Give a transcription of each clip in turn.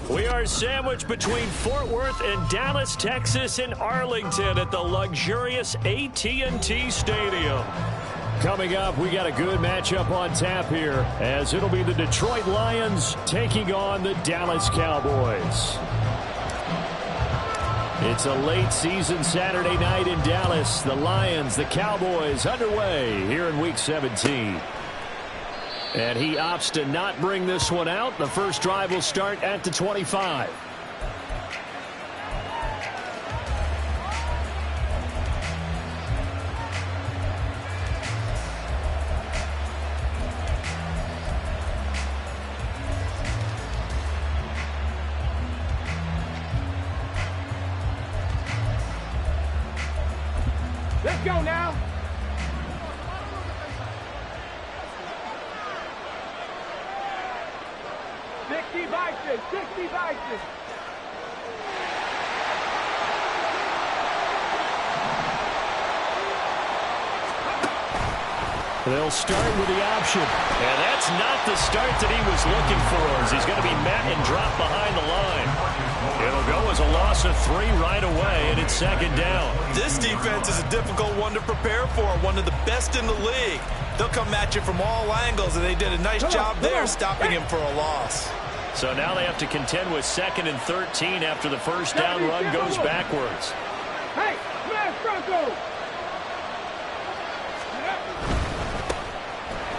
We are sandwiched between Fort Worth and Dallas, Texas, in Arlington at the luxurious AT&T Stadium. Coming up, we got a good matchup on tap here, as it'll be the Detroit Lions taking on the Dallas Cowboys. It's a late season Saturday night in Dallas. The Lions, the Cowboys underway here in Week 17. And he opts to not bring this one out. The first drive will start at the 25. Let's go now. Vices, 60 vices. They'll start with the option. And that's not the start that he was looking for, as he's going to be met and dropped behind the line. It'll go as a loss of 3 right away, and it's second down. This defense is a difficult one to prepare for, one of the best in the league. They'll come at you from all angles, and they did a nice job there stopping him for a loss. So now they have to contend with 2nd and 13 after the first down run goes backwards. Hey, smash Bronco!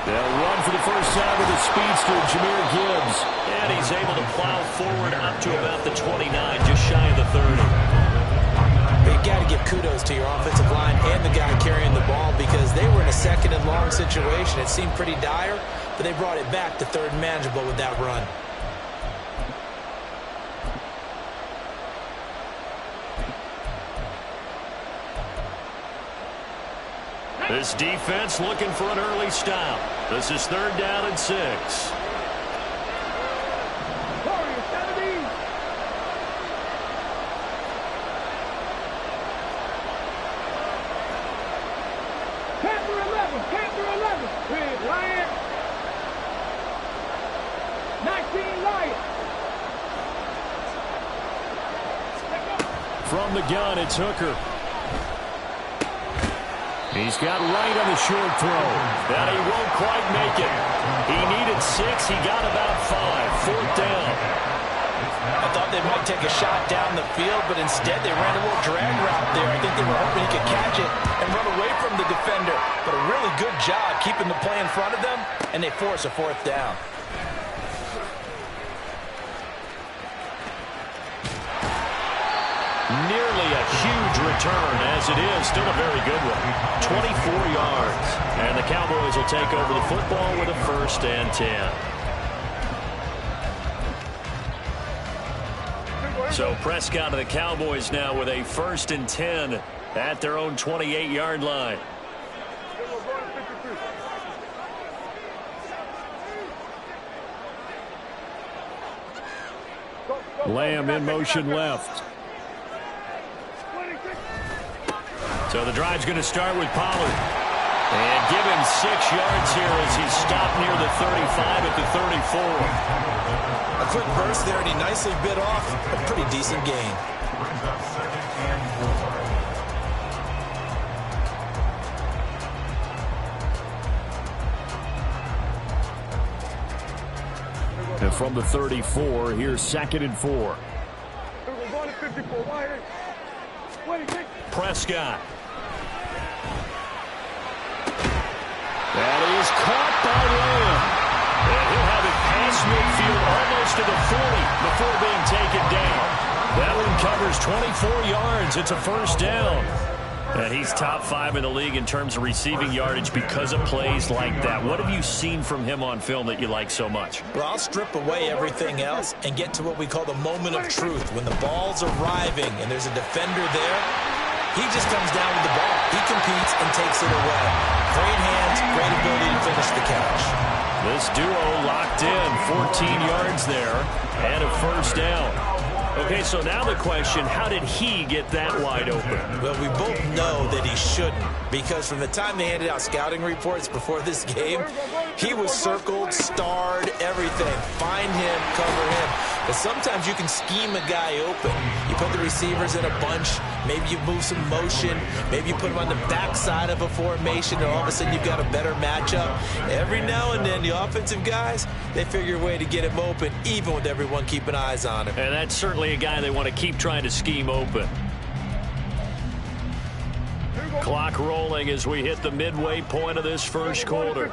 They'll run for the first time with the speedster, Jahmyr Gibbs. And he's able to plow forward up to about the 29, just shy of the 30. You've got to give kudos to your offensive line and the guy carrying the ball, because they were in a 2nd and long situation. It seemed pretty dire, but they brought it back to 3rd and manageable with that run. This defense looking for an early stop. This is 3rd down and 6. Warriors, 70. Panther 11, with Lions. 19 Lions. From the gun, it's Hooker. He's got right on the short throw. And he won't quite make it. He needed 6. He got about 5. 4th down. I thought they might take a shot down the field, but instead they ran a little drag route there. I think they were hoping he could catch it and run away from the defender. But a really good job keeping the play in front of them, and they force a 4th down. Nearly a huge return, as it is. Still a very good one. 24 yards. And the Cowboys will take over the football with a 1st and 10. So Prescott and the Cowboys now with a 1st and 10 at their own 28-yard line. Lamb in motion left. So the drive's going to start with Pollard. And give him 6 yards here as he's stopped near the 35 at the 34. A quick burst there, and he nicely bit off a pretty decent gain. And from the 34, here's 2nd and 4. Prescott. That is caught by Lamb. And he'll have it past midfield almost to the 40 before being taken down. That one covers 24 yards. It's a 1st down. And he's top 5 in the league in terms of receiving yardage because of plays like that. What have you seen from him on film that you like so much? Well, I'll strip away everything else and get to what we call the moment of truth. When the ball's arriving and there's a defender there, he just comes down with the ball. He competes and takes it away. Great hands, great ability to finish the catch. This duo locked in, 14 yards there, and a 1st down. Okay, so now the question, how did he get that wide open? Well, we both know that he shouldn't, because from the time they handed out scouting reports before this game, he was circled, starred, everything. Find him, cover him. But sometimes you can scheme a guy open. You put the receivers in a bunch. Maybe you move some motion. Maybe you put them on the backside of a formation, and all of a sudden you've got a better matchup. Every now and then, the offensive guys, they figure a way to get him open, even with everyone keeping eyes on him. And that's certainly a guy they want to keep trying to scheme open. Clock rolling as we hit the midway point of this first quarter.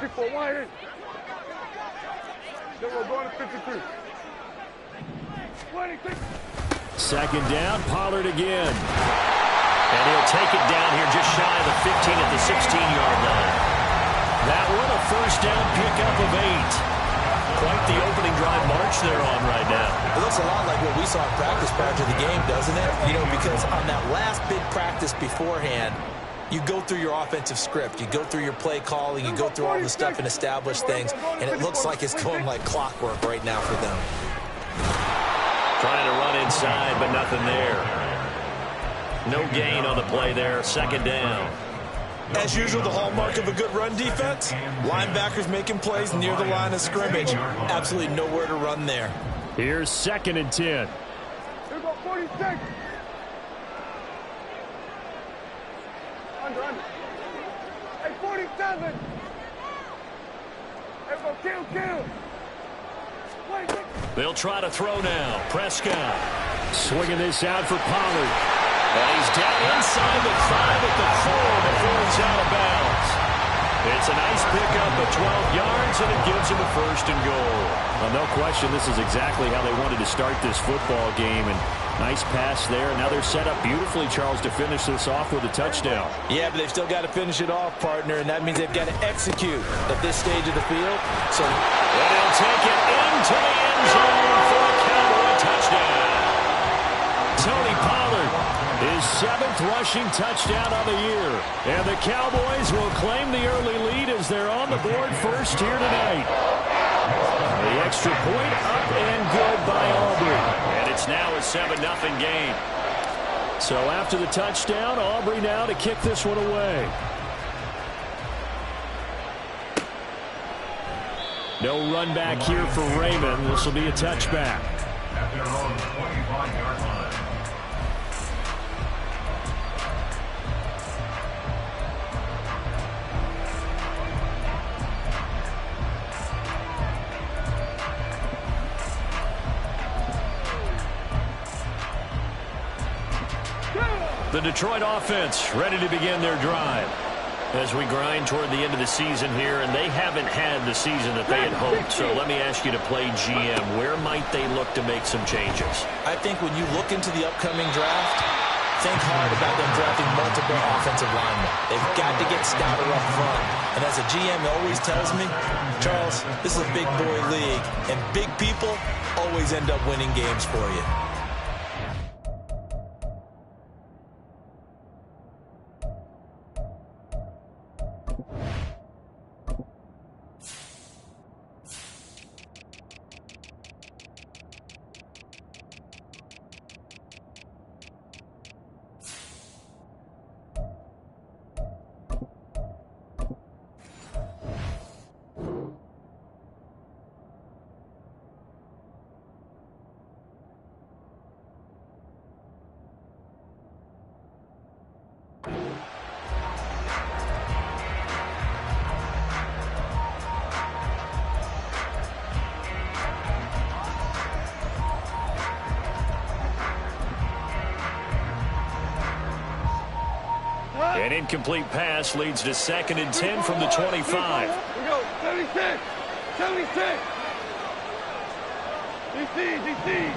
Second down, Pollard again. And he'll take it down here just shy of the 15 at the 16-yard line. That one a first down pickup of 8. Quite the opening drive march they're on right now. It looks a lot like what we saw in practice prior to the game, doesn't it? You know, because on that last big practice beforehand, you go through your offensive script, you go through your play calling, you go through all the stuff and establish things, and it looks like it's going like clockwork right now for them. Trying to run inside, but nothing there. No gain on the play there, second down. As usual, the hallmark of a good run defense, linebackers making plays near the line of scrimmage. Absolutely nowhere to run there. Here's 2nd and 10. Here go 46. Under. Hey, 47. Here go kill. They'll try to throw now. Prescott swinging this out for Pollard. And he's down inside the 5 at the 4 before he's out of bounds. It's a nice pickup of 12 yards, and it gives him a 1st and goal. Well, no question, this is exactly how they wanted to start this football game. And nice pass there. Now they're set up beautifully, Charles, to finish this off with a touchdown. Yeah, but they've still got to finish it off, partner, and that means they've got to execute at this stage of the field. So and he'll take it into the end zone for a Cowboy touchdown. Tony Pollard, his 7th rushing touchdown of the year. And the Cowboys will claim the early lead as they're on the board first here tonight. The extra point up and good by Aubrey. And it's now a 7-0 game. So after the touchdown, Aubrey now to kick this one away. No run back here for Raymond. This will be a touchback. At their own 25-yard line. The Detroit offense ready to begin their drive as we grind toward the end of the season here, and they haven't had the season that they had hoped. So let me ask you to play GM. Where might they look to make some changes? I think when you look into the upcoming draft, think hard about them drafting multiple offensive linemen. They've got to get stouter up front. And as a GM always tells me, Charles, this is a big boy league, and big people always end up winning games for you. An incomplete pass leads to 2nd and 10 from the 25. We go, 76. DC.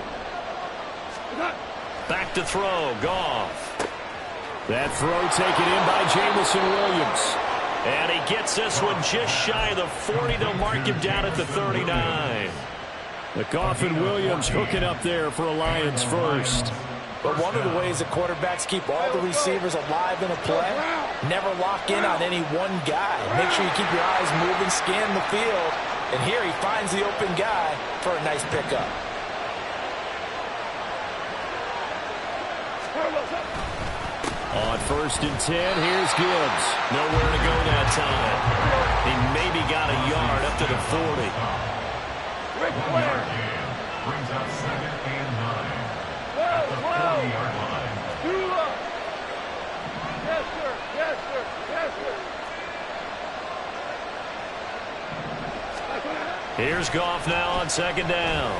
Back to throw, Goff. That throw taken in by Jamison Williams. And he gets this one just shy of the 40. They'll mark him down at the 39. The Goff and Williams hooking up there for a Lions first. But one of the ways that quarterbacks keep all the receivers alive in a play, never lock in on any one guy. Make sure you keep your eyes moving, scan the field. And here he finds the open guy for a nice pickup. On 1st and 10, here's Gibbs. Nowhere to go that time. He maybe got a yard up to the 40. Brings up 2nd Here's Goff now on second down.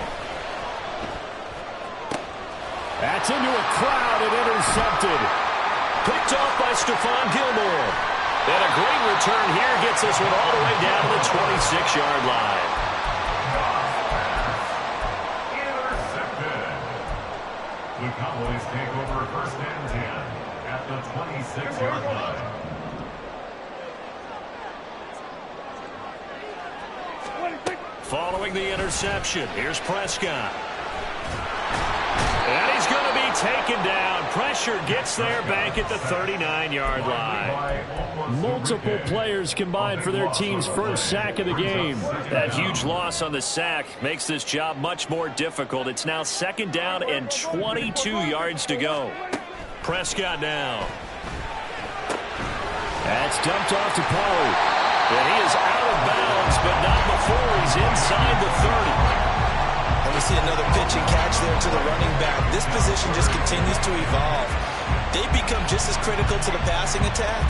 That's into a crowd and intercepted. Picked off by Stephon Gilmore. And a great return here gets this one all the way down to the 26-yard line. Intercepted. The Cowboys take over first and 10 at the 26-yard line. Following the interception, here's Prescott. And he's going to be taken down. Pressure gets there back at the 39-yard line. Multiple players combined for their team's first sack of the game. That huge loss on the sack makes this job much more difficult. It's now second down and 22 yards to go. Prescott now. That's dumped off to Pollard. And he is out of bounds, but not before he's inside the 30. And we see another pitch and catch there to the running back. This position just continues to evolve. They become just as critical to the passing attack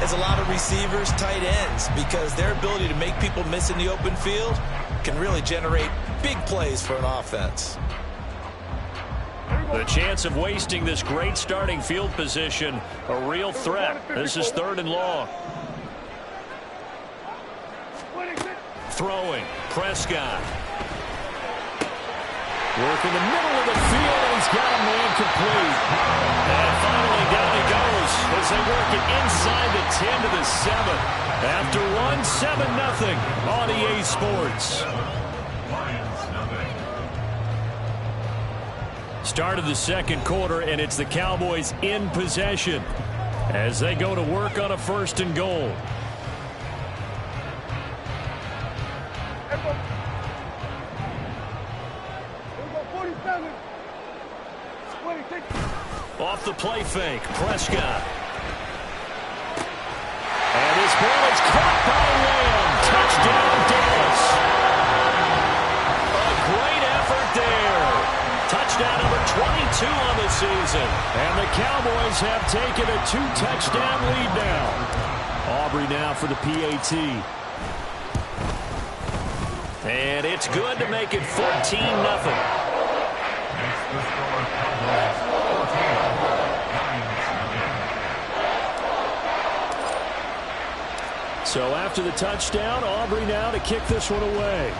as a lot of receivers, tight ends, because their ability to make people miss in the open field can really generate big plays for an offense. The chance of wasting this great starting field position, a real threat. This is 3rd and long. Throwing, Prescott. Work in the middle of the field, and he's got a man complete. And finally down he goes as they work it inside the 10 to the 7. After one, 7-0 on EA Sports. Start of the second quarter, and it's the Cowboys in possession as they go to work on a 1st and goal. Off the play fake, Prescott. And this ball is caught by Lamb. Touchdown, Dallas. A great effort there. Touchdown number 22 on the season. And the Cowboys have taken a 2-touchdown lead now. Aubrey now for the PAT. And it's good to make it 14-0. So after the touchdown, Aubrey now to kick this one away.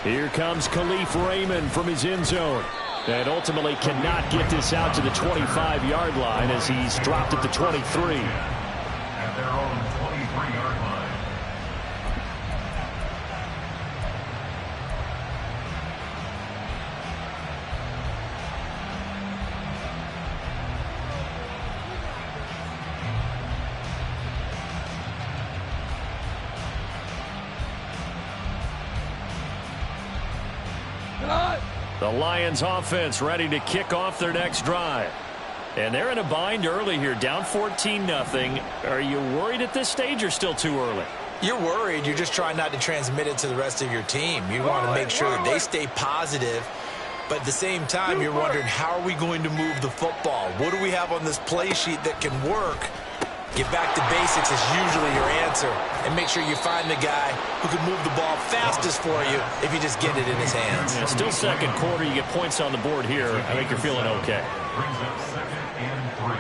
Here comes Khalif Raymond from his end zone. And ultimately cannot get this out to the 25-yard line as he's dropped at the 23. At their own 23-yard line. The Lions offense ready to kick off their next drive. And they're in a bind early here, down 14-0. Are you worried at this stage or still too early? You're worried. You're just trying not to transmit it to the rest of your team. You want to make sure that they stay positive. But at the same time, you're wondering, how are we going to move the football? What do we have on this play sheet that can work? Get back to basics is usually your answer. And make sure you find the guy who can move the ball fastest for you if you just get it in his hands. Yeah, still second quarter. You get points on the board here. I think you're feeling okay. Brings up 2nd and 3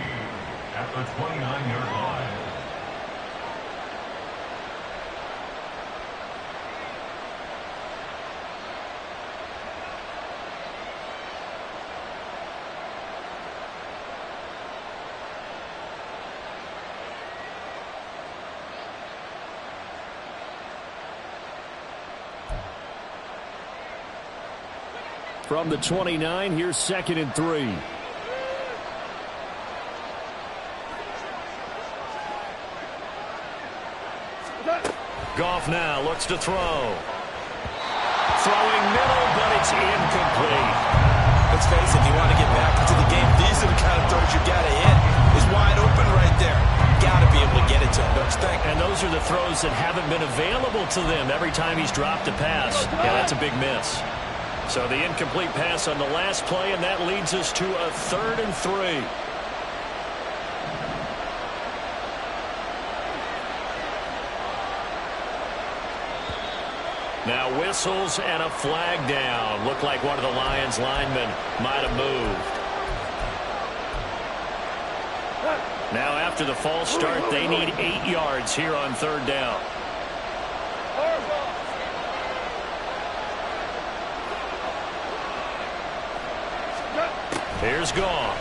at the 29-yard line. From the 29, here's 2nd and 3. Goff now looks to throw. Throwing middle, but it's incomplete. Let's face it, if you want to get back into the game, these are the kind of throws you got to hit. It's wide open right there. Got to be able to get it to him, don't you think? And those are the throws that haven't been available to them every time he's dropped a pass. Yeah, that's a big miss. So the incomplete pass on the last play, and that leads us to a 3rd and 3. Now whistles and a flag down. Looked like one of the Lions linemen might have moved. Now after the false start, they need 8 yards here on 3rd down. Here's Gone.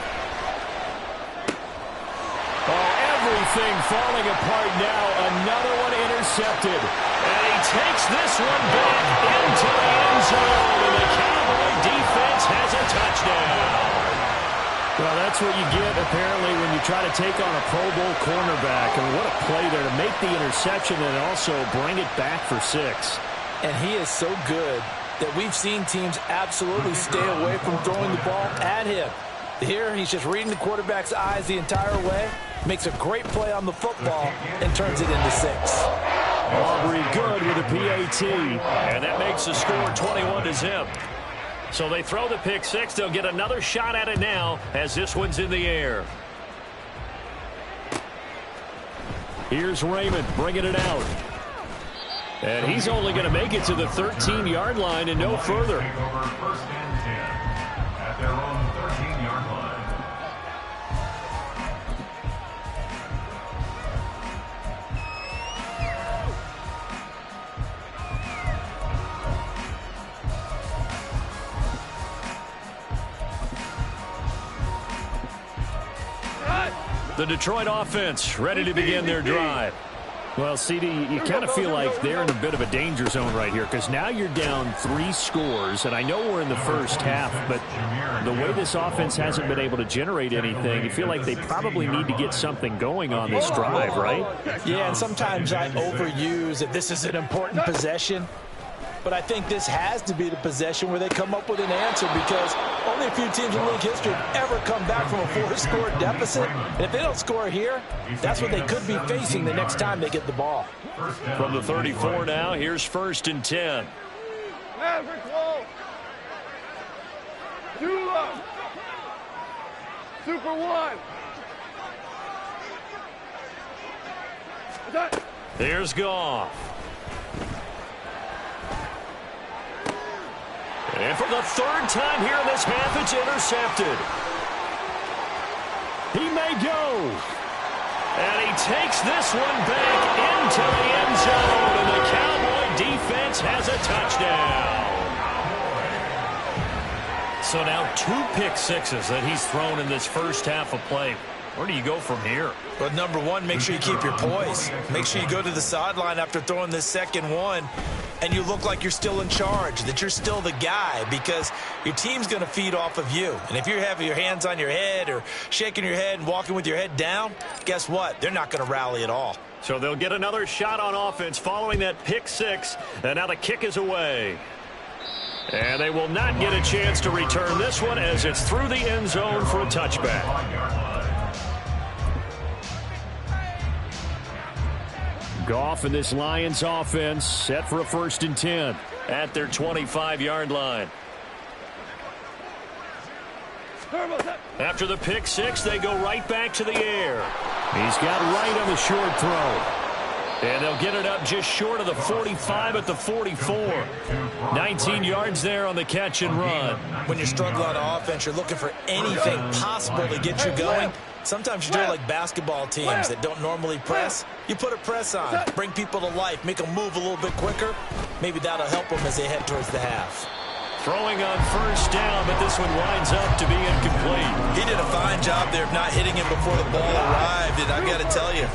Oh, everything falling apart now. Another one intercepted. And he takes this one back into the end zone. And the Cowboy defense has a touchdown. Well, that's what you get, apparently, when you try to take on a Pro Bowl cornerback. And what a play there to make the interception and also bring it back for 6. And he is so good that we've seen teams absolutely stay away from throwing the ball at him. Here, he's just reading the quarterback's eyes the entire way, makes a great play on the football, and turns it into 6. Aubrey good with a PAT, and that makes the score 21-0. So they throw the pick 6. They'll get another shot at it now as this one's in the air. Here's Raymond bringing it out. And he's only going to make it to the 13-yard line and no further. First and 10 at their own 13-yard The Detroit offense ready to begin their drive. Well, CD, you kind of feel like they're in a bit of a danger zone right here because now you're down 3 scores, and I know we're in the first half, but the way this offense hasn't been able to generate anything, you feel like they probably need to get something going on this drive, right? Yeah, and sometimes I overuse that this is an important possession, but I think this has to be the possession where they come up with an answer because only a few teams in league history have ever come back from a 4-score deficit. And if they don't score here, that's what they could be facing the next time they get the ball. From the 34 now, here's 1st and 10. Maverick low. Jula. Super 1. Here's Goff. And for the 3rd time here in this half, it's intercepted. He may go. And he takes this one back into the end zone. And the Cowboy defense has a touchdown. So now 2 pick sixes that he's thrown in this first half of play. Where do you go from here? Well, number one, make sure you keep your poise. Make sure you go to the sideline after throwing this second one, and you look like you're still in charge, that you're still the guy, because your team's going to feed off of you. And if you're having your hands on your head or shaking your head and walking with your head down, guess what? They're not going to rally at all. So they'll get another shot on offense following that pick 6, and now the kick is away. And they will not get a chance to return this one as it's through the end zone for a touchback. Goff and this Lions offense set for a 1st and 10 at their 25-yard line. After the pick 6, they go right back to the air. He's got right on the short throw. And they'll get it up just short of the 45 at the 44. 19 yards there on the catch and run. When you're struggling on offense, you're looking for anything possible to get you going. Sometimes you do it like basketball teams that don't normally press. You put a press on, bring people to life, make them move a little bit quicker. Maybe that'll help them as they head towards the half. Throwing on 1st down, but this one winds up to be incomplete. He did a fine job there of not hitting him before the ball arrived, and I've got to tell you,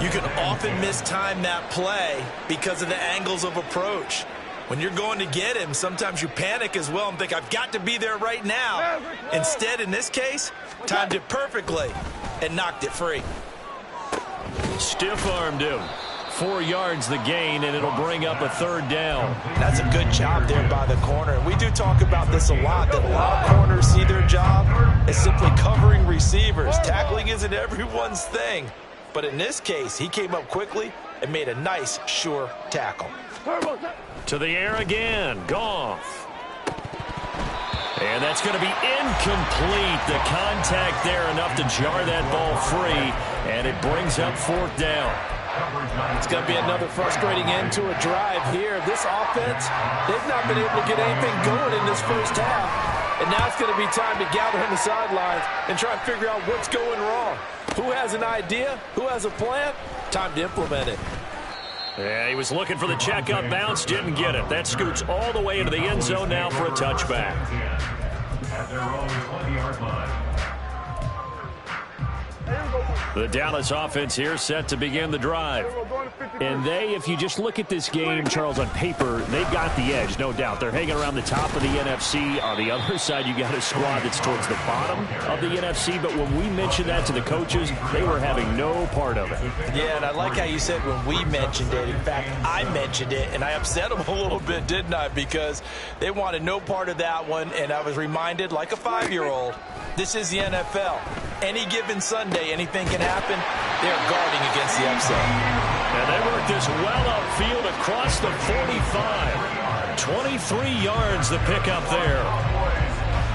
you can often mistime that play because of the angles of approach. When you're going to get him, sometimes you panic as well and think, I've got to be there right now. Instead, in this case, timed it perfectly and knocked it free. Stiff-armed him. 4 yards the gain, and it'll bring up a 3rd down. That's a good job there by the corner. We do talk about this a lot, that a lot of corners see their job as simply covering receivers. Tackling isn't everyone's thing. But in this case, he came up quickly and made a nice, sure tackle. To the air again. Goff. And that's going to be incomplete. The contact there enough to jar that ball free, and it brings up 4th down. It's going to be another frustrating end to a drive here. This offense, they've not been able to get anything going in this first half. And now it's going to be time to gather on the sidelines and try and figure out what's going wrong. Who has an idea? Who has a plan? Time to implement it. Yeah, he was looking for the checkup bounce, didn't get it. That scoots all the way into the end zone now for a touchback. At their own 20-yard line. The Dallas offense here set to begin the drive. And they, if you just look at this game, Charles, on paper, they've got the edge, no doubt. They're hanging around the top of the NFC. On the other side, you got a squad that's towards the bottom of the NFC. But when we mentioned that to the coaches, they were having no part of it. Yeah, and I like how you said when we mentioned it. In fact, I mentioned it, and I upset them a little bit, didn't I? Because they wanted no part of that one, and I was reminded, like a 5-year-old, this is the NFL. Any given Sunday, anything can happen. They're guarding against the upset. And they work this well upfield across the 45. 23 yards the pickup there.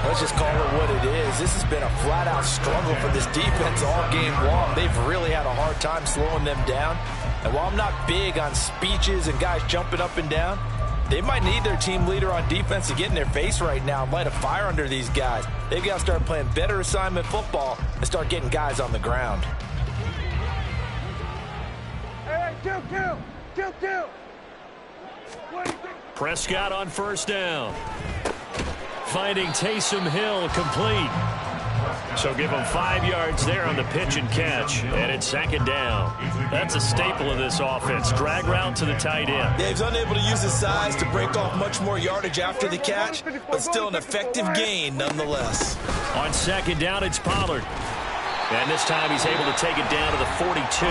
Let's just call it what it is. This has been a flat-out struggle for this defense all game long. They've really had a hard time slowing them down. And while I'm not big on speeches and guys jumping up and down, they might need their team leader on defense to get in their face right now and light a fire under these guys. They've got to start playing better assignment football and start getting guys on the ground. Hey, kill. Prescott on first down. Finding Taysom Hill complete. So give him 5 yards there on the pitch and catch. And it's second down. That's a staple of this offense. Drag route to the tight end. Yeah, he's unable to use his size to break off much more yardage after the catch, but still an effective gain nonetheless. On second down, it's Pollard. And this time he's able to take it down to the 42.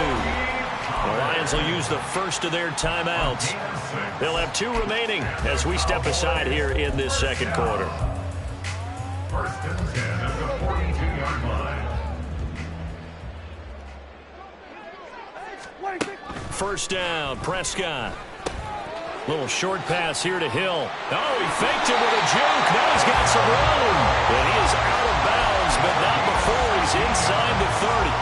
The Lions will use the first of their timeouts. They'll have 2 remaining as we step aside here in this second quarter. First and 10 at the 42-yard line. First down, Prescott. Little short pass here to Hill. Oh, he faked it with a juke. Now he's got some room. And he is out of bounds, but not before he's inside the 30.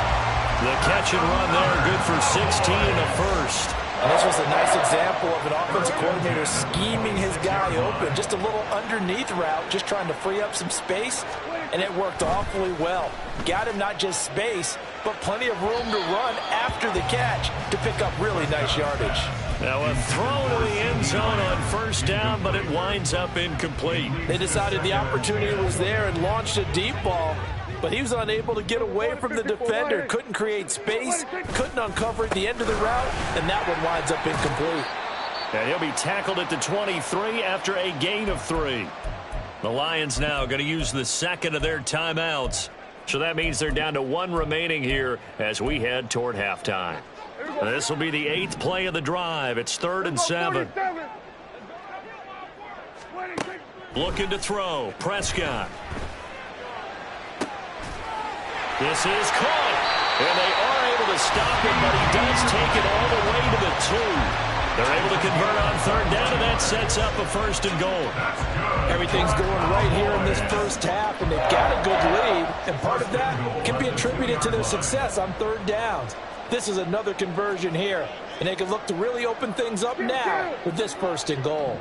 The catch and run there, good for 16 and a first. And this was a nice example of an offensive coordinator scheming his guy open. Just a little underneath route, just trying to free up some space, and it worked awfully well. Got him not just space, but plenty of room to run after the catch to pick up really nice yardage. Now a throw to the end zone on first down, but it winds up incomplete. They decided the opportunity was there and launched a deep ball, but he was unable to get away from the defender. Couldn't create space, couldn't uncover the end of the route, and that one winds up incomplete. And he'll be tackled at the 23 after a gain of 3. The Lions now going to use the second of their timeouts. So that means they're down to 1 remaining here as we head toward halftime. This will be the 8th play of the drive. It's 3rd and 7. Looking to throw. Prescott. This is caught. And they are able to stop him, but he does take it all the way to the 2. They're able to convert on 3rd down, and that sets up a 1st and goal. Everything's going right here in this first half, and they've got a good lead. And part of that can be attributed to their success on 3rd downs. This is another conversion here, and they can look to really open things up now with this 1st and goal.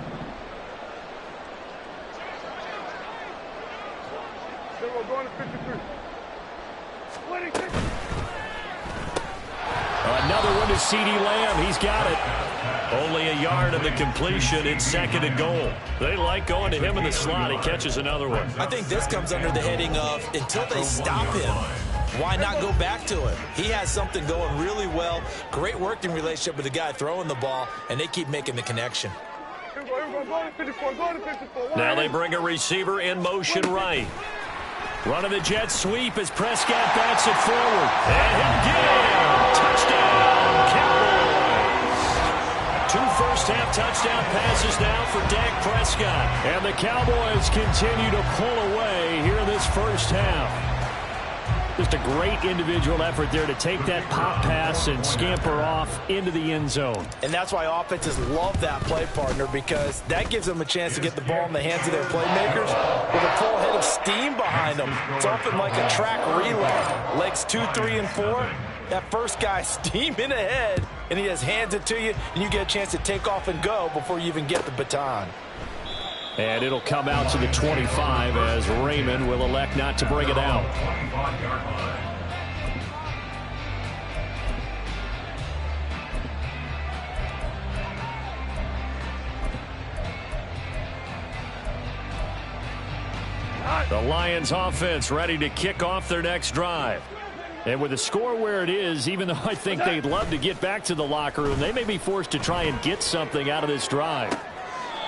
We're going to 53. Another one to C.D. Lamb. He's got it. Only a yard of the completion. It's 2nd and goal. They like going to him in the slot. He catches another one. I think this comes under the heading of until they stop him, why not go back to him? He has something going really well. Great working relationship with the guy throwing the ball, and they keep making the connection. Now they bring a receiver in motion right. Running the jet sweep as Prescott bats it forward. And he'll get it. Touchdown, Cowboys. 2 first-half touchdown passes now for Dak Prescott. And the Cowboys continue to pull away here in this first half. Just a great individual effort there to take that pop pass and scamper off into the end zone. And that's why offenses love that play partner, because that gives them a chance to get the ball in the hands of their playmakers with a full head of steam behind them. It's often like a track relay. Legs 2, 3, and 4. That first guy steaming ahead, and he just hands it to you, and you get a chance to take off and go before you even get the baton. And it'll come out to the 25 as Raymond will elect not to bring it out. The Lions offense ready to kick off their next drive. And with the score where it is, even though I think they'd love to get back to the locker room, they may be forced to try and get something out of this drive.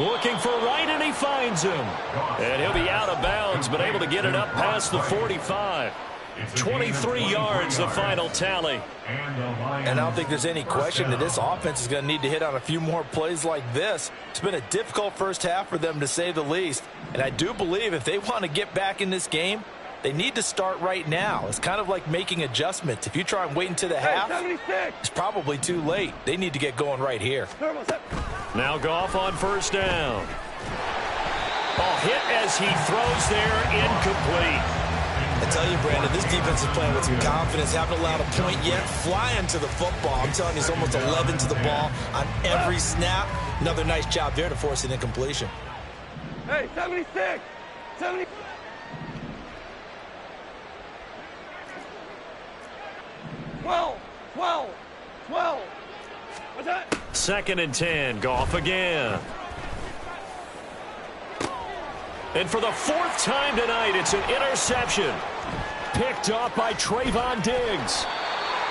Looking for right, and he finds him. And he'll be out of bounds, but able to get it up past the 45. 23 yards, the final tally. And I don't think there's any question that this offense is going to need to hit on a few more plays like this. It's been a difficult first half for them, to say the least. And I do believe if they want to get back in this game, they need to start right now. It's kind of like making adjustments. If you try and wait until the half, it's probably too late. They need to get going right here. Now Goff on first down. Ball hit as he throws there, incomplete. I tell you, Brandon, this defense is playing with some confidence. Haven't allowed a point yet. Flying to the football. I'm telling you, it's almost 11 to the ball on every snap. Another nice job there to force an incompletion. Hey, 76! 70! What's that? 2nd and 10. Goff again. And for the 4th time tonight, it's an interception. Picked off by Trayvon Diggs.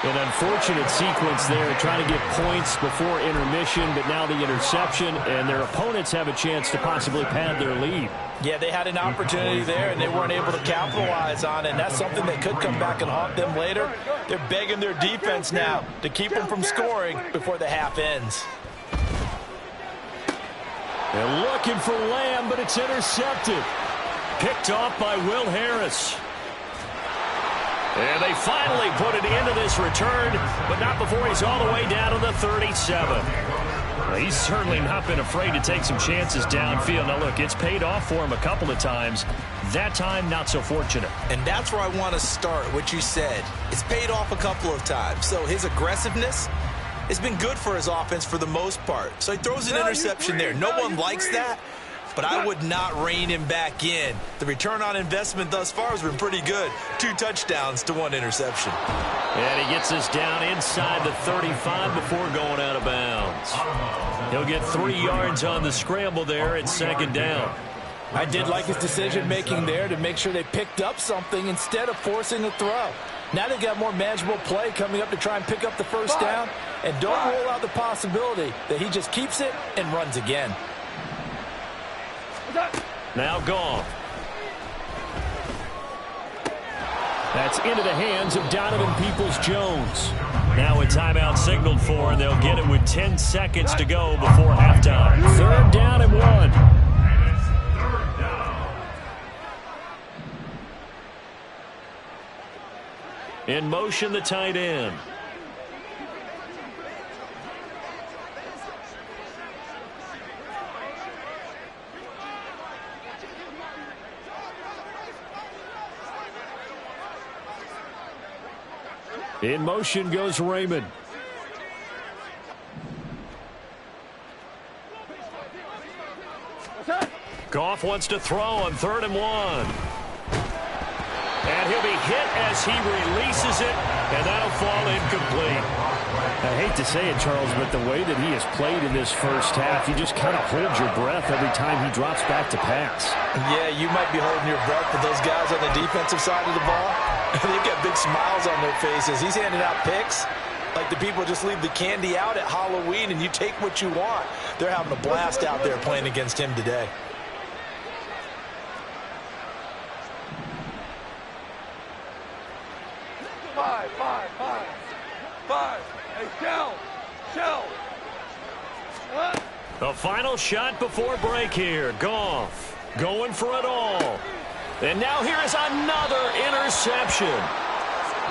An unfortunate sequence there, trying to get points before intermission, but now the interception, and their opponents have a chance to possibly pad their lead. Yeah, they had an opportunity there, and they weren't able to capitalize on it, and that's something that could come back and haunt them later. They're begging their defense now to keep them from scoring before the half ends. They're looking for Lamb, but it's intercepted. Picked off by Will Harris. And they finally put it into this return, but not before he's all the way down to the 37. Well, he's certainly not been afraid to take some chances downfield. Now, look, it's paid off for him a couple of times. That time, not so fortunate. And that's where I want to start, what you said. It's paid off a couple of times. So his aggressiveness has been good for his offense for the most part. So he throws an interception there. No one likes that, but I would not rein him back in. The return on investment thus far has been pretty good. 2 touchdowns to 1 interception. And he gets us down inside the 35 before going out of bounds. He'll get 3 yards on the scramble there at 2nd down. I did like his decision-making there to make sure they picked up something instead of forcing a throw. Now they've got more manageable play coming up to try and pick up the first down. And don't rule out the possibility that he just keeps it and runs again. Now Goff. That's into the hands of Donovan Peoples-Jones. Now a timeout signaled for, and they'll get it with 10 seconds to go before halftime. 3rd down and 1. In motion, the tight end. In motion goes Raymond. Goff wants to throw on 3rd and 1. And he'll be hit as he releases it, and that'll fall incomplete. I hate to say it, Charles, but the way that he has played in this first half, you just kind of hold your breath every time he drops back to pass. Yeah, you might be holding your breath, but those guys on the defensive side of the ball, they've got big smiles on their faces. He's handing out picks like the people just leave the candy out at Halloween and you take what you want. They're having a blast out there playing against him today. Five. Hey, shell. The final shot before break here. Goff going for it all. And now here is another interception.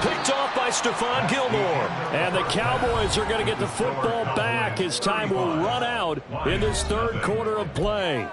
Picked off by Stephon Gilmore. And the Cowboys are going to get the football back as time will run out in this 3rd quarter of play.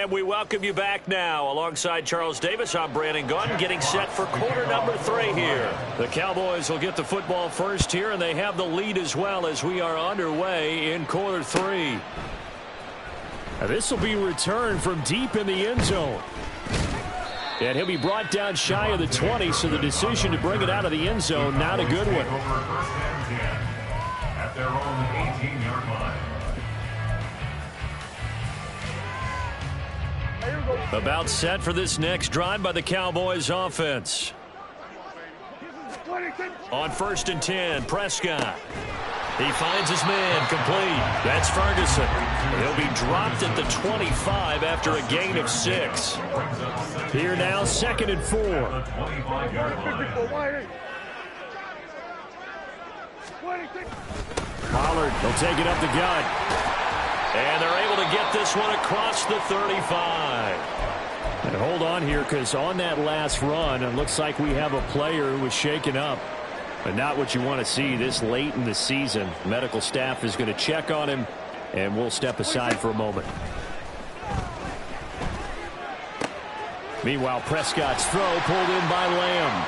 And we welcome you back now. Alongside Charles Davis, I'm Brandon Gunn, getting set for quarter number 3 here. The Cowboys will get the football first here, and they have the lead as well as we are underway in quarter 3. This will be returned from deep in the end zone. And he'll be brought down shy of the 20, so the decision to bring it out of the end zone, not a good one. At their own 18-yard line. About set for this next drive by the Cowboys offense. On 1st and 10, Prescott. He finds his man, complete. That's Ferguson. He'll be dropped at the 25 after a gain of 6. Here now, 2nd and 4. Pollard will take it up the gut. And they're able to get this one across the 35. And hold on here, because on that last run, it looks like we have a player who was shaken up. But not what you want to see this late in the season. Medical staff is going to check on him, and we'll step aside for a moment. Meanwhile, Prescott's throw pulled in by Lamb.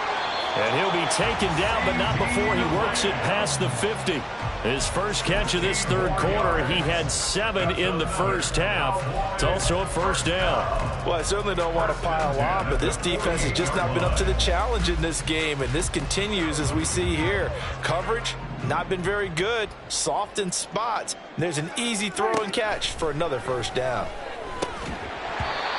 And he'll be taken down, but not before he works it past the 50. His first catch of this third quarter, he had 7 in the first half. It's also a first down. Well, I certainly don't want to pile on, but this defense has just not been up to the challenge in this game, and this continues as we see here. Coverage, not been very good, soft in spots. And there's an easy throw and catch for another first down.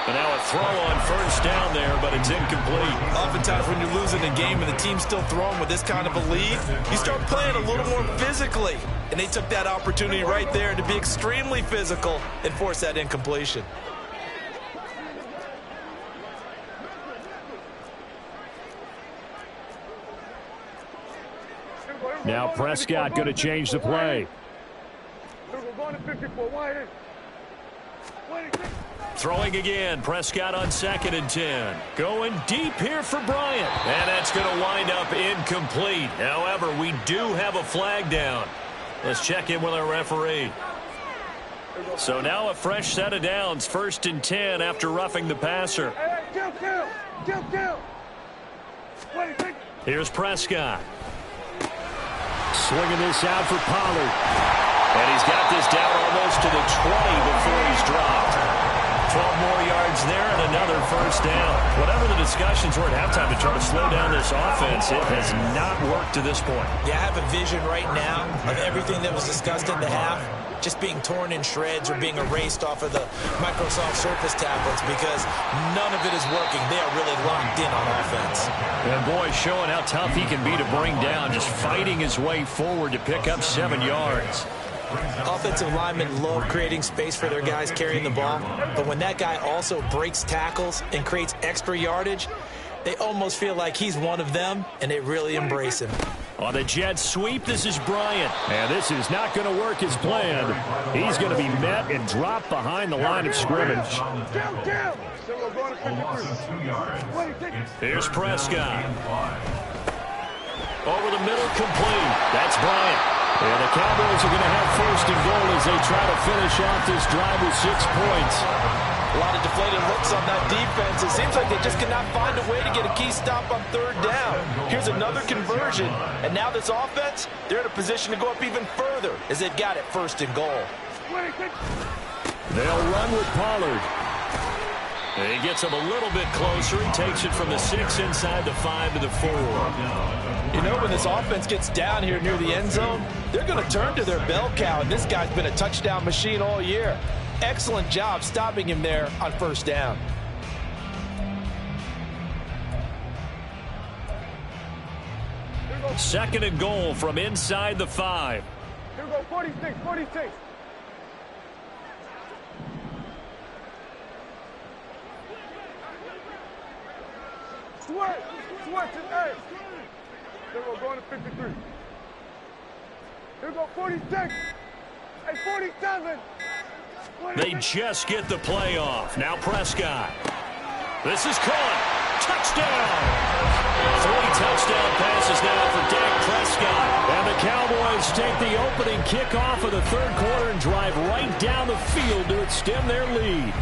And now a throw on first down there, but it's incomplete. Oftentimes when you're losing a game and the team's still throwing with this kind of a lead, you start playing a little more physically. And they took that opportunity right there to be extremely physical and force that incompletion. Now Prescott going to change the play. Throwing again, Prescott on 2nd and 10. Going deep here for Bryant. And that's going to wind up incomplete. However, we do have a flag down. Let's check in with our referee. So now a fresh set of downs, 1st and 10 after roughing the passer. Here's Prescott. Swinging this out for Pollard. And he's got this down almost to the 20 before he's dropped. 12 more yards there and another first down. Whatever the discussions were at halftime to try to slow down this offense, it has not worked to this point. Yeah, I have a vision right now of everything that was discussed in the half just being torn in shreds or being erased off of the Microsoft Surface tablets because none of it is working. They are really locked in on offense. And boy, showing how tough he can be to bring down, just fighting his way forward to pick up 7 yards. Offensive linemen love creating space for their guys carrying the ball, but when that guy also breaks tackles and creates extra yardage, they almost feel like he's one of them, and they really embrace him. On the jet sweep, this is Bryant. And this is not going to work as planned. He's going to be met and dropped behind the line of scrimmage. Here's Prescott. Over the middle, complete. That's Bryant. And the Cowboys are going to have 1st and goal as they try to finish off this drive with 6 points. A lot of deflated looks on that defense. It seems like they just cannot find a way to get a key stop on 3rd down. Here's another conversion. And now this offense, they're in a position to go up even further as they've got it 1st and goal. They'll run with Pollard. And he gets him a little bit closer. He takes it from the 6 inside the 5 to the 4. You know, when this offense gets down here near the end zone, they're going to turn to their bell cow, and this guy's been a touchdown machine all year. Excellent job stopping him there on 1st down. Second and goal from inside the 5. Here we go, 46, 46. Switch it, hey. Here we go, going to 53. Here we go, 46. Hey, 47. They just get the play off. Now Prescott. This is caught. Touchdown. 3 touchdown passes now for Dak Prescott. And the Cowboys take the opening kickoff of the third quarter and drive right down the field to extend their lead.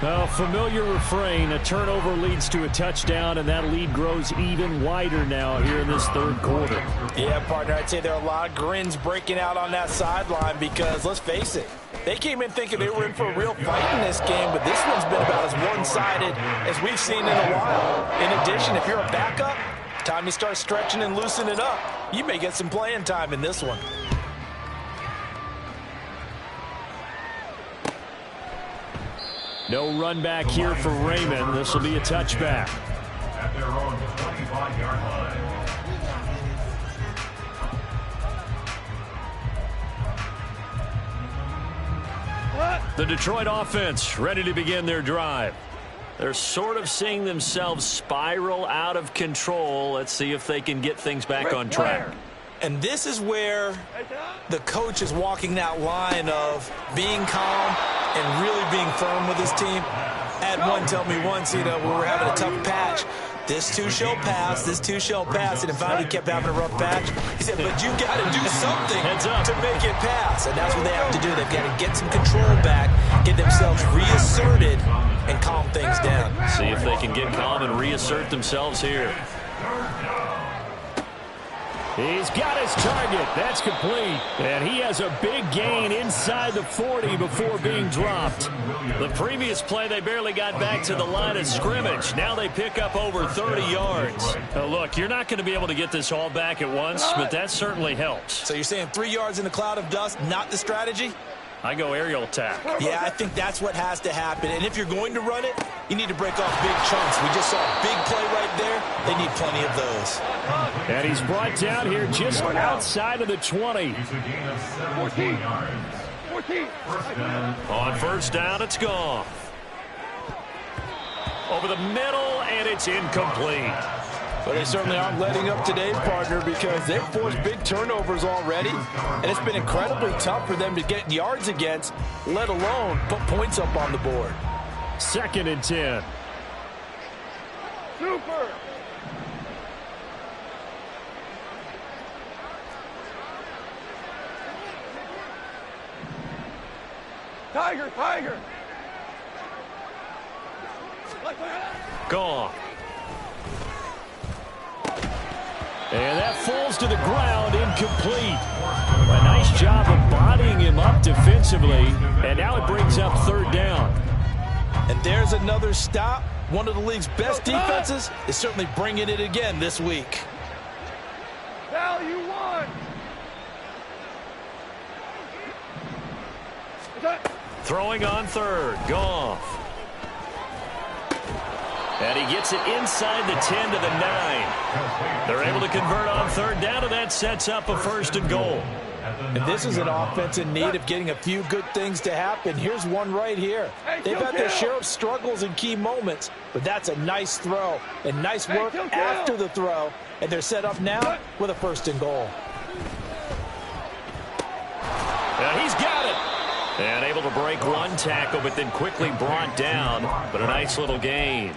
Well, familiar refrain. A turnover leads to a touchdown, and that lead grows even wider now here in this third quarter. Yeah, partner, I'd say there are a lot of grins breaking out on that sideline because, let's face it, they came in thinking they were in for a real fight in this game, but this one's been about as one-sided as we've seen in a while. In addition, if you're a backup, time you start stretching and loosening up. You may get some playing time in this one. No run back here for Raymond. This will be a touchback. At their own 25-yard line. The Detroit offense ready to begin their drive. They're sort of seeing themselves spiral out of control. Let's see if they can get things back on track. And this is where the coach is walking that line of being calm and really being firm with his team. Had one tell me once, you know, we were having a tough patch. This too shall pass, this too shall pass. And finally kept having a rough patch. He said, but you got to do something to make it pass. And that's what they have to do. They've got to get some control back, get themselves reasserted, and calm things down. See if they can get calm and reassert themselves here. He's got his target. That's complete. And he has a big gain inside the 40 before being dropped. The previous play, they barely got back to the line of scrimmage. Now they pick up over 30 yards. Now look, you're not going to be able to get this all back at once, but that certainly helps. So you're saying 3 yards in a cloud of dust, not the strategy? I go aerial attack. Yeah, I think that's what has to happen. And if you're going to run it, you need to break off big chunks. We just saw a big play right there. They need plenty of those. And he's brought down here just outside of the 20. It's a gain of 17 yards. 14. On first down, it's gone. Over the middle, and it's incomplete. But they certainly aren't letting up today's partner because they've forced big turnovers already. And it's been incredibly tough for them to get yards against, let alone put points up on the board. 2nd and 10. Super. Tiger, tiger. Gone. And that falls to the ground, incomplete. A nice job of bodying him up defensively. And now it brings up 3rd down. And there's another stop. One of the league's best defenses is certainly bringing it again this week. Value one. Throwing on 3rd. Goff. And he gets it inside the 10 to the 9. They're able to convert on 3rd down, and that sets up a 1st and goal. And this is an offense in need of getting a few good things to happen. Here's one right here. They've had their share of struggles in key moments, but that's a nice throw and nice work after the throw. And they're set up now with a 1st and goal. And he's got it. And able to break one tackle, but then quickly brought down. But a nice little gain.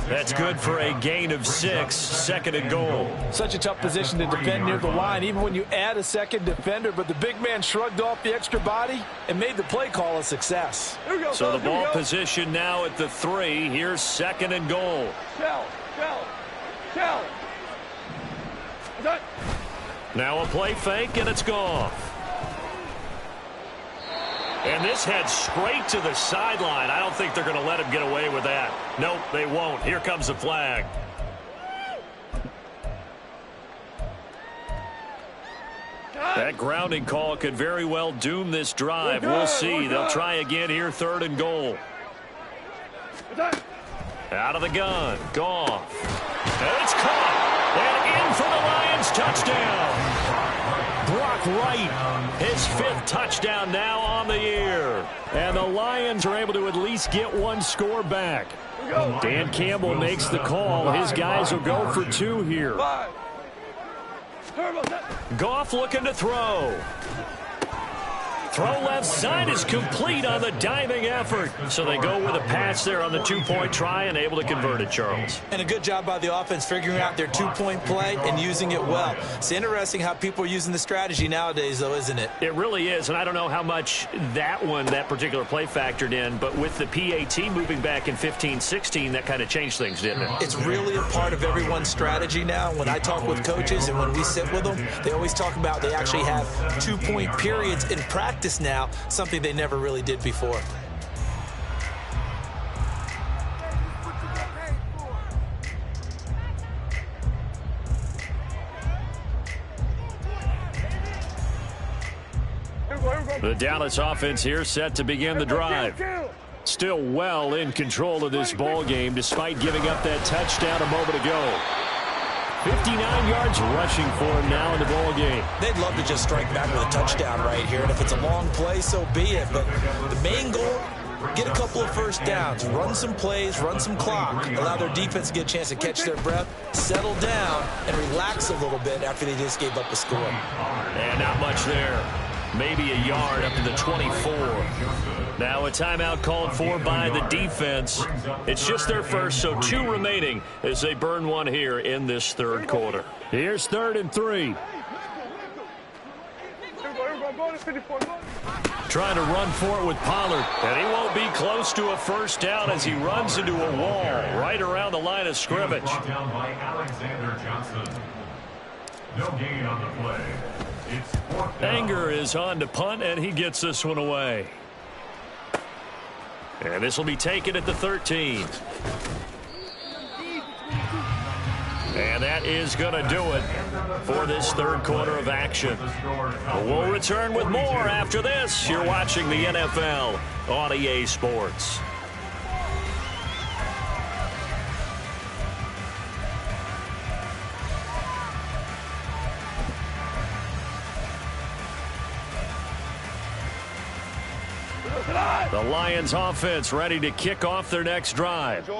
That's good for a gain of 6, 2nd and goal. Such a tough position to defend near the line, even when you add a second defender. But the big man shrugged off the extra body and made the play call a success. So the ball position now at the 3. Here's 2nd and goal. Shell. Now a play fake, and it's gone. And this heads straight to the sideline. I don't think they're going to let him get away with that. Nope, they won't. Here comes the flag. That grounding call could very well doom this drive. We'll see. They'll try again here, 3rd and goal. Out of the gun. Goff. And it's caught. And in for the Lions touchdown. Brock Wright, his 5th touchdown now on the year. And the Lions are able to at least get one score back. Dan Campbell makes the call. His guys will go for 2 here. Goff looking to throw. Throw left side is complete on the diving effort. So they go with a pass there on the two-point try and able to convert it, Charles. And a good job by the offense figuring out their two-point play and using it well. It's interesting how people are using the strategy nowadays, though, isn't it? It really is, and I don't know how much that particular play factored in, but with the PAT moving back in 15-16, that kind of changed things, didn't it? It's really a part of everyone's strategy now. When I talk with coaches and when we sit with them, they always talk about they actually have two-point periods in practice now, something they never really did before. The Dallas offense here set to begin the drive. Still well in control of this ball game despite giving up that touchdown a moment ago. 59 yards rushing for him now in the ball game. They'd love to just strike back with a touchdown right here, and if it's a long play, so be it. But the main goal, get a couple of first downs, run some plays, run some clock, allow their defense to get a chance to catch their breath, settle down, and relax a little bit after they just gave up a score. And not much there. Maybe a yard up to the 24. Now a timeout called for by the defense. It's just their first, so 2 remaining as they burn one here in this third quarter. Here's 3rd and 3. Trying to run for it with Pollard, and he won't be close to a first down as he runs into a wall right around the line of scrimmage. Down by Alexander Johnson. No gain on the play. It's 4th down. Anger is on to punt, and he gets this one away. And this will be taken at the 13. And that is going to do it for this third quarter of action. We'll return with more after this. You're watching the NFL on EA Sports. The Lions offense ready to kick off their next drive.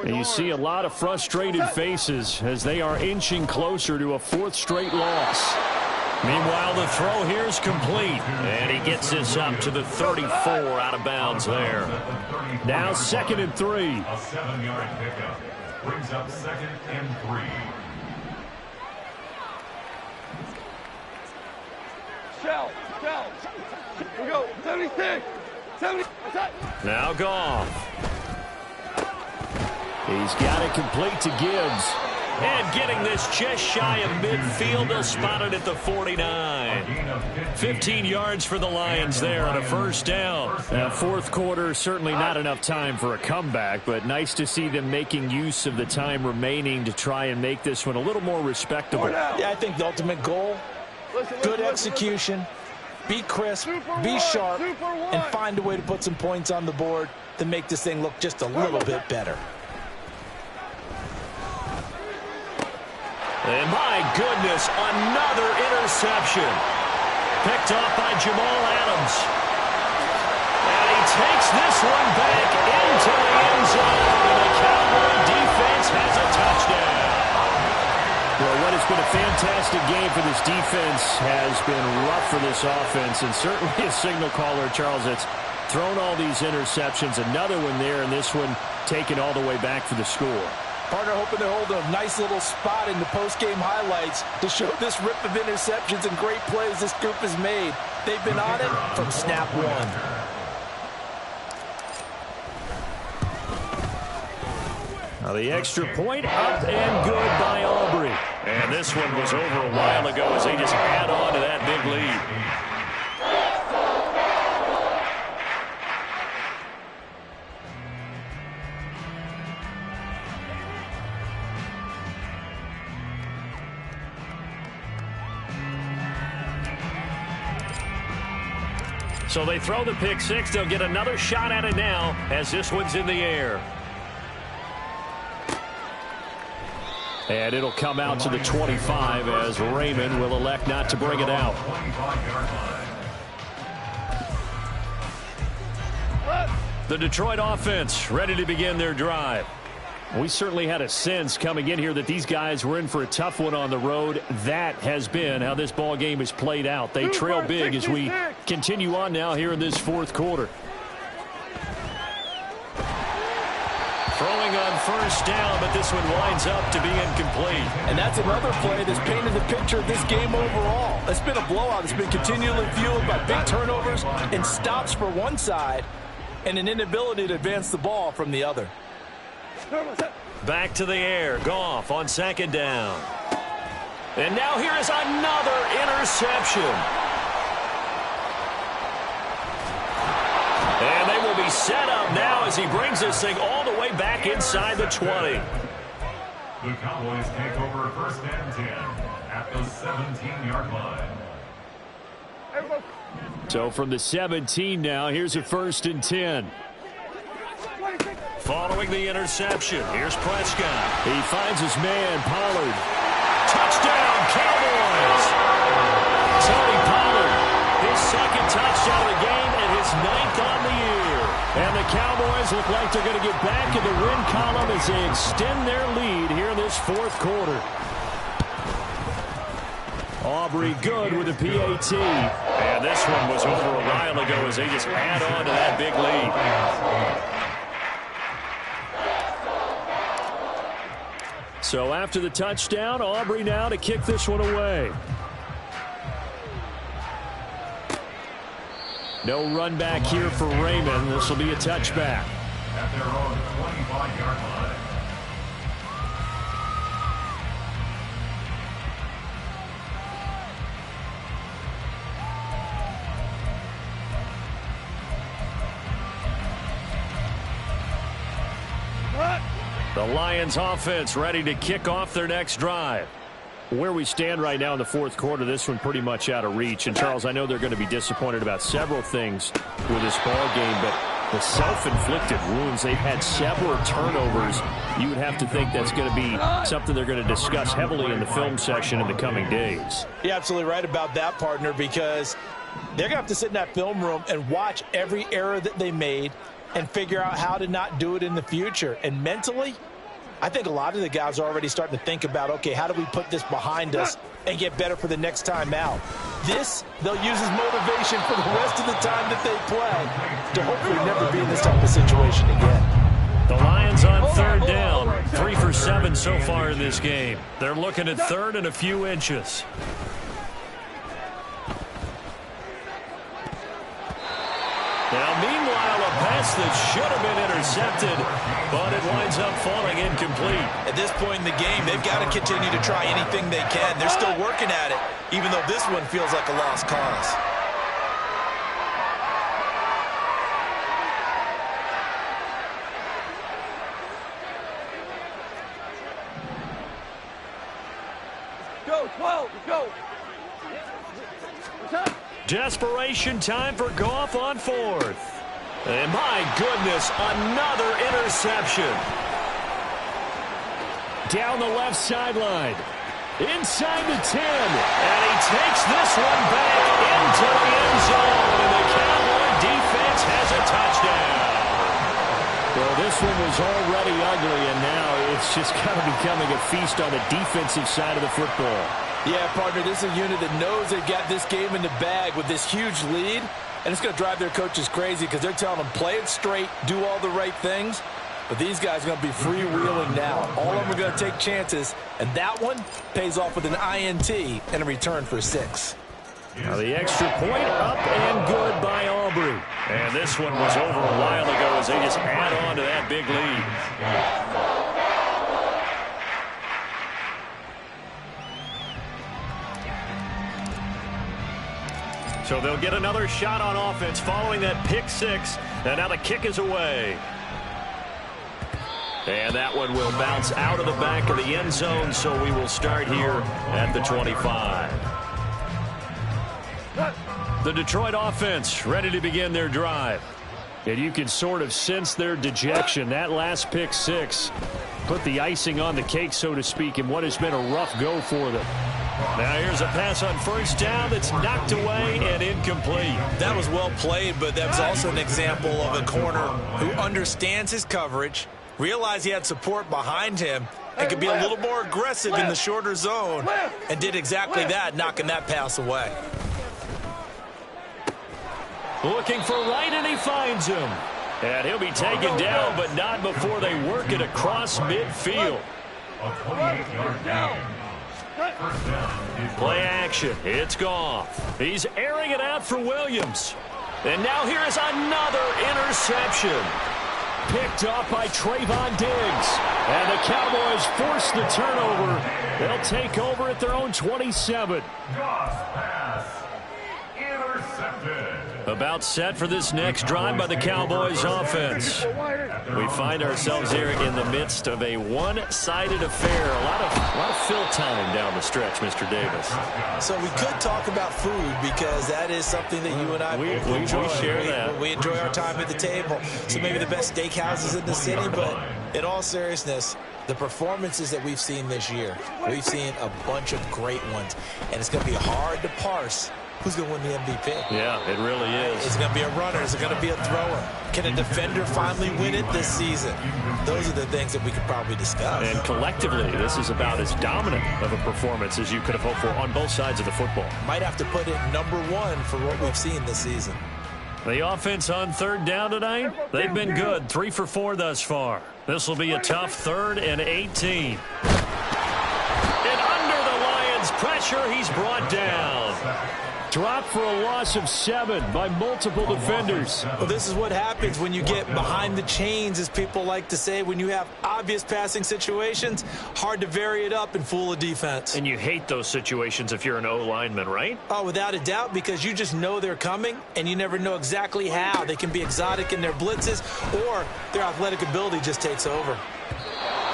And you see a lot of frustrated faces as they are inching closer to a 4th straight loss. Meanwhile, the throw here is complete. And he gets this up to the 34 out of bounds there. Now 2nd and 3. A 7-yard pickup brings up 2nd and 3. Shell. We go. 76. 70. Now Goff. He's got it complete to Gibbs. And getting this just shy of midfield, they'll spot it at the 49. 15 yards for the Lions there on a first down. Now, 4th quarter, certainly not enough time for a comeback, but nice to see them making use of the time remaining to try and make this one a little more respectable. Yeah, I think the ultimate goal, good execution, be crisp, be sharp, and find a way to put some points on the board to make this thing look just a little bit better. And my goodness, another interception. Picked off by Jamal Adams. And he takes this one back into the end zone. And the Cowboy defense has a touchdown. Well, what has been a fantastic game for this defense has been rough for this offense. And certainly a signal caller, Charles, that's thrown all these interceptions. Another one there, and this one taken all the way back for the score. Partner hoping to hold a nice little spot in the post-game highlights to show this rip of interceptions and great plays this group has made. They've been on it from snap one. Now the extra point up and good by Aubrey. And this one was over a while ago as they just add on to that big lead. So they throw the pick six. They'll get another shot at it now as this one's in the air. And it'll come out to the 25 as Raymond will elect not to bring it out. The Detroit offense ready to begin their drive. We certainly had a sense coming in here that these guys were in for a tough one on the road. That has been how this ball game is played out. They trail big as we Continue on now here in this fourth quarter. Throwing on first down, but this one winds up to be incomplete. And that's another play that's painted the picture of this game overall. It's been a blowout. It's been continually fueled by big turnovers and stops for one side and an inability to advance the ball from the other. Back to the air. Goff on second down. And now here is another interception. And they will be set up now as he brings this thing all the way back inside the 20. The Cowboys take over first and 10 at the 17-yard line. So from the 17 now, here's a first and 10. Following the interception, here's Prescott. He finds his man, Pollard. Touchdown, Cowboys! Tony Pollard, his second touchdown of the game and his 9th on the year. And the Cowboys look like they're going to get back in the win column as they extend their lead here in this fourth quarter. Aubrey good with a PAT. And this one was over a while ago as they just add on to that big lead. So after the touchdown, Aubrey now to kick this one away. No run back here for Raymond. This will be a touchback. At their own 25-yard line. The Lions offense ready to kick off their next drive. Where we stand right now in the fourth quarter, this one pretty much out of reach. And, Charles, I know they're going to be disappointed about several things with this ball game, but the self-inflicted wounds, they've had several turnovers. You would have to think that's going to be something they're going to discuss heavily in the film session in the coming days. You're absolutely right about that, partner, because they're going to have to sit in that film room and watch every error that they made and figure out how to not do it in the future. And mentally, I think a lot of the guys are already starting to think about, okay, how do we put this behind us and get better for the next time out? This, they'll use as motivation for the rest of the time that they play to hopefully never be in this type of situation again. The Lions on third down. 3 for 7 so far in this game. They're looking at third and a few inches. Now, meanwhile, a pass that should have been intercepted, but it winds up falling incomplete. At this point in the game, they've got to continue to try anything they can. They're still working at it, even though this one feels like a lost cause. Go, 12, go. Desperation time for Goff on fourth. And my goodness, another interception. Down the left sideline. Inside the 10. And he takes this one back into the end zone. And the Cowboy defense has a touchdown. Well, this one was already ugly, and now it's just kind of becoming a feast on the defensive side of the football. Yeah, partner, this is a unit that knows they've got this game in the bag with this huge lead, and it's going to drive their coaches crazy because they're telling them, play it straight, do all the right things. But these guys are going to be freewheeling now. All of them are going to take chances, and that one pays off with an INT and a return for 6. Now the extra point up and good by Aubrey. And this one was over a while ago as they just add on to that big lead. So they'll get another shot on offense following that pick 6. And now the kick is away. And that one will bounce out of the back of the end zone, so we will start here at the 25. The Detroit offense ready to begin their drive. And you can sort of sense their dejection. That last pick 6 put the icing on the cake, so to speak, in what has been a rough go for them. Now here's a pass on first down that's knocked away and incomplete. That was well played, but that was also an example of a corner who understands his coverage, realized he had support behind him, and could be a little more aggressive in the shorter zone, and did exactly that, knocking that pass away. Looking for right, and he finds him. And he'll be taken down, but not before they work it across midfield. A 28-yard down. First down. Play action. It's Goff. He's airing it out for Williams. And now here is another interception. Picked off by Trayvon Diggs. And the Cowboys force the turnover. They'll take over at their own 27. Goff's pass. Intercepted. About set for this next drive by the Cowboys offense. We find ourselves here in the midst of a one-sided affair. A lot of fill time down the stretch, Mr. Davis. So we could talk about food because that is something that you and I we share that. We enjoy our time at the table. So maybe the best steakhouses in the city, but in all seriousness, the performances that we've seen this year, we've seen a bunch of great ones, and it's going to be hard to parse who's going to win the MVP. Yeah, it really is. Is it going to be a runner? Is it going to be a thrower? Can a defender finally win it this season? Those are the things that we could probably discuss. And collectively, this is about as dominant of a performance as you could have hoped for on both sides of the football. Might have to put it number one for what we've seen this season. The offense on third down tonight, they've been good. 3 for 4 thus far. This will be a tough 3rd and 18. And under the Lions' pressure, he's brought down. Dropped for a loss of 7 by multiple defenders. Well, this is what happens when you get behind the chains, as people like to say. When you have obvious passing situations, hard to vary it up and fool a defense. And you hate those situations if you're an O-lineman, right? Oh, without a doubt, because you just know they're coming, and you never know exactly how. They can be exotic in their blitzes, or their athletic ability just takes over.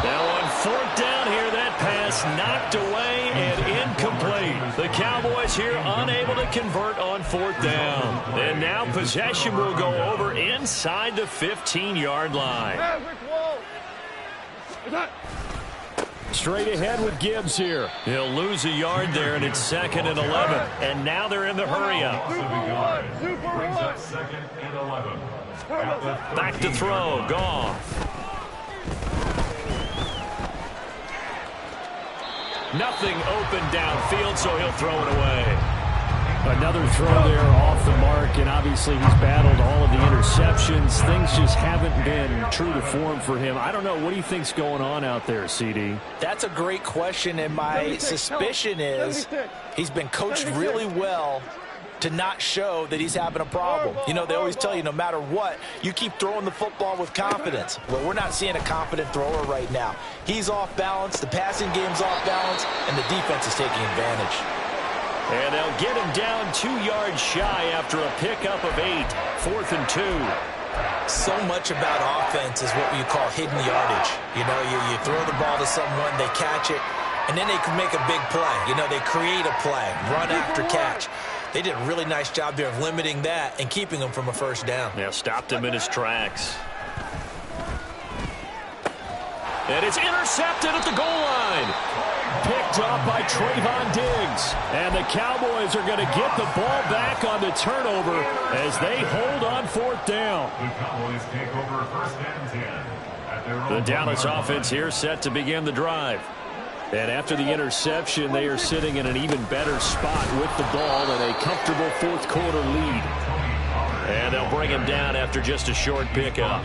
Now on 4th down here, that pass knocked away and incomplete. The Cowboys here unable to convert on 4th down. And now possession will go over inside the 15-yard line. Straight ahead with Gibbs here. He'll lose a yard there, and it's 2nd and 11. And now they're in the hurry-up. Brings up 2nd and 11. Back to throw. Goff. Nothing open downfield, so he'll throw it away. Another throw there off the mark, and obviously he's battled all of the interceptions. Things just haven't been true to form for him. I don't know. What do you think's going on out there, CD? That's a great question, and my suspicion is he's been coached really well to not show that he's having a problem. You know, they always tell you no matter what, you keep throwing the football with confidence. Well, we're not seeing a confident thrower right now. He's off balance, the passing game's off balance, and the defense is taking advantage. And they'll get him down 2 yards shy after a pickup of 8. 4th and 2. So much about offense is what you call hidden yardage. You know, you throw the ball to someone, they catch it, and then they can make a big play. You know, they create a play, run after catch. They did a really nice job there of limiting that and keeping him from a first down. Yeah, stopped him in his tracks. And it's intercepted at the goal line. Picked up by Trayvon Diggs. And the Cowboys are going to get the ball back on the turnover as they hold on 4th down. The Cowboys take over 1st and 10 at their own. The Dallas offense here set to begin the drive. And after the interception, they are sitting in an even better spot with the ball and a comfortable 4th quarter lead. And they'll bring him down after just a short pickup.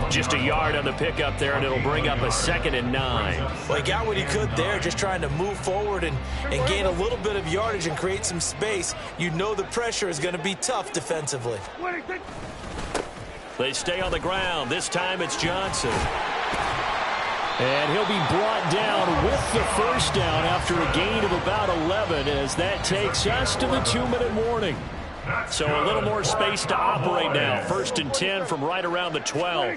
Just a yard on the pickup there, and it'll bring up a 2nd and 9. Well, he got what he could there, just trying to move forward and gain a little bit of yardage and create some space. You know the pressure is going to be tough defensively. They stay on the ground. This time it's Johnson. And he'll be brought down with the first down after a gain of about 11 as that takes us to the 2-minute warning. So a little more space to operate now. 1st and 10 from right around the 12.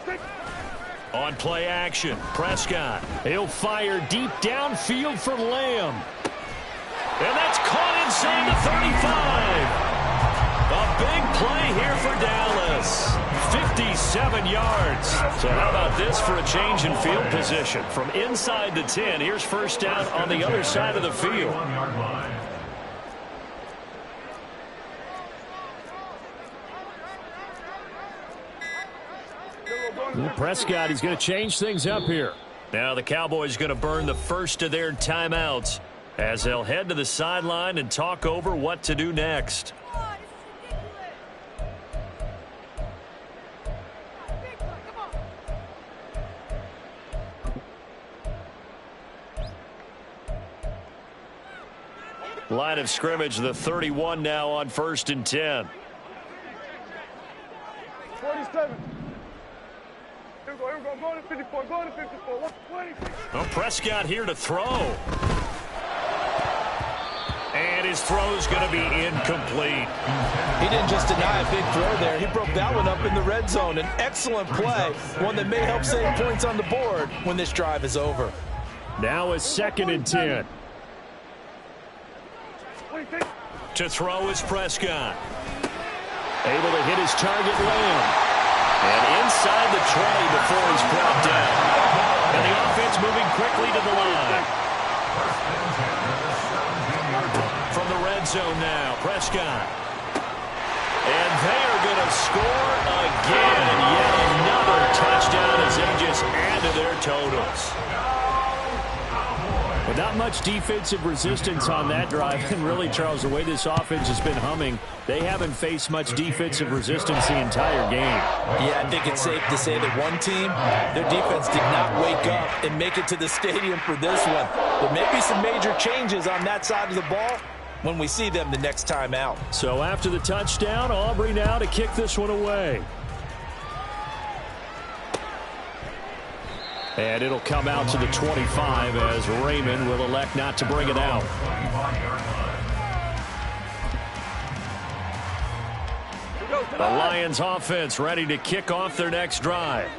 On play action, Prescott. He'll fire deep downfield for Lamb. And that's caught inside the 35. A big play here for Dallas. 57 yards. So how about this for a change in field position? From inside the 10, here's first down on the other side of the field. Prescott, he's going to change things up here. Now the Cowboys going to burn the first of their timeouts as they'll head to the sideline and talk over what to do next. Line of scrimmage, the 31 now on 1st and 10. 47. Here we go. Go to 54. Go to 54. 20. Well, Prescott here to throw. And his throw's going to be incomplete. He didn't just deny a big throw there. He broke that one up in the red zone. An excellent play, one that may help save points on the board when this drive is over. Now it's 2nd and 10. To throw is Prescott. Able to hit his target, Lamb. And inside the 20 before he's brought down. And the offense moving quickly to the line. From the red zone now, Prescott. And they are going to score again. Yet another touchdown as they just add to their totals. But not much defensive resistance on that drive. And really, Charles, the way this offense has been humming, they haven't faced much defensive resistance the entire game. Yeah, I think it's safe to say that one team, their defense did not wake up and make it to the stadium for this one. There may be some major changes on that side of the ball when we see them the next time out. So after the touchdown, Aubrey now to kick this one away. And it'll come out to the 25 as Raymond will elect not to bring it out. The Lions offense ready to kick off their next drive.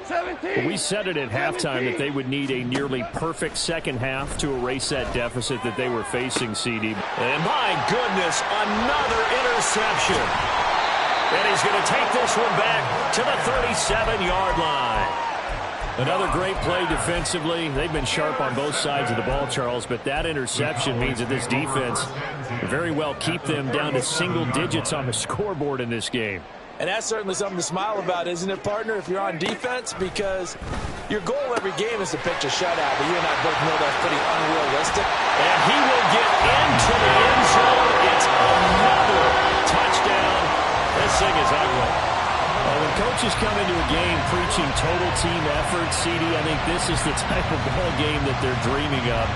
We said it at halftime that they would need a nearly perfect second half to erase that deficit that they were facing, CD. And my goodness, another interception. And he's going to take this one back to the 37-yard line. Another great play defensively. They've been sharp on both sides of the ball, Charles, but that interception means that this defense very well keep them down to single digits on the scoreboard in this game. And that's certainly something to smile about, isn't it, partner, if you're on defense? Because your goal every game is to pitch a shutout, but you and I both know that's pretty unrealistic. And he will get into the end zone. It's another touchdown. This thing is ugly. When coaches come into a game preaching total team effort, CD, I think this is the type of ball game that they're dreaming of.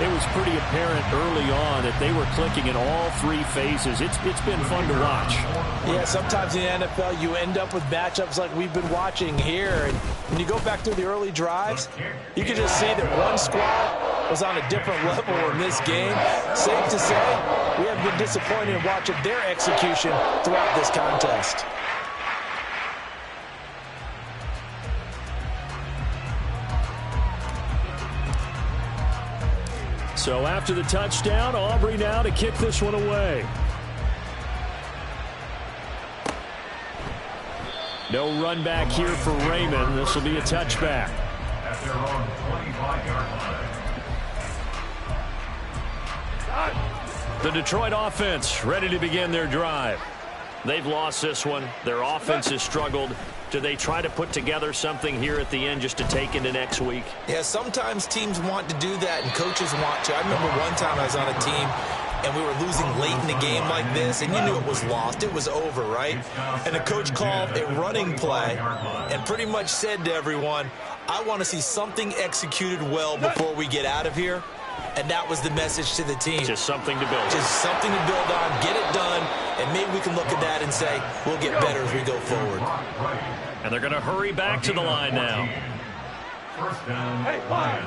It was pretty apparent early on that they were clicking in all three phases. It's been fun to watch. Yeah, sometimes in the NFL you end up with matchups like we've been watching here. And when you go back through the early drives, you can just see that one squad was on a different level in this game. Safe to say, we have been disappointed in watching their execution throughout this contest. So after the touchdown, Aubrey now to kick this one away. No run back here for Raymond. This will be a touchback. At their own 25-yard line. The Detroit offense ready to begin their drive. They've lost this one. Their offense has struggled. Do they try to put together something here at the end just to take into next week? Yeah, sometimes teams want to do that and coaches want to. I remember one time I was on a team and we were losing late in the game like this, and you knew it was lost. It was over, right? And the coach called a running play and pretty much said to everyone, I want to see something executed well before we get out of here. And that was the message to the team. Just something to build on. Just something to build on, get it done, and maybe we can look at that and say, we'll get better as we go forward. And they're going to hurry back to the line now. First down, Lions.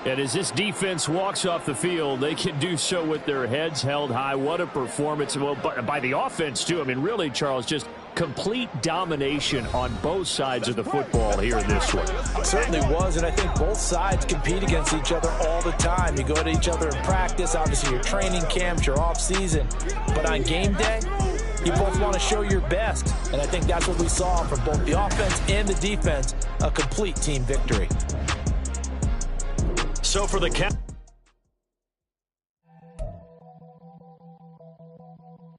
And as this defense walks off the field, they can do so with their heads held high. What a performance. Well, by the offense, too. I mean, really, Charles, just complete domination on both sides of the football here in this one. Certainly was, and I think both sides compete against each other all the time. You go to each other in practice, obviously your training camps, your off-season. But on game day, you both want to show your best. And I think that's what we saw from both the offense and the defense, a complete team victory. So for the count.